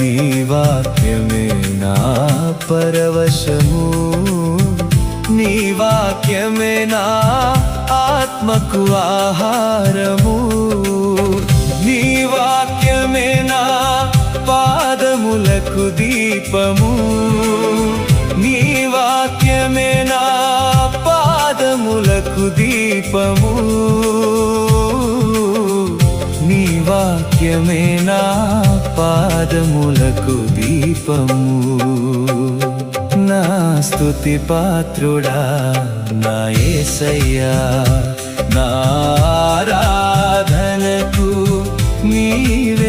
నీ వాక్యమే నా పరవశము, నీ వాక్యమే నా ఆత్మకు ఆహారము, నీ వాక్యమే నా పాదములకు దీపము, నీ వాక్యమే నా పాదములకు దీపము, నీ వాక్యమే నా పాదములకు దీపము. నా స్తుతి పాత్రుడా నా యేసయ్యా, నా ఆరాధనకు నీవే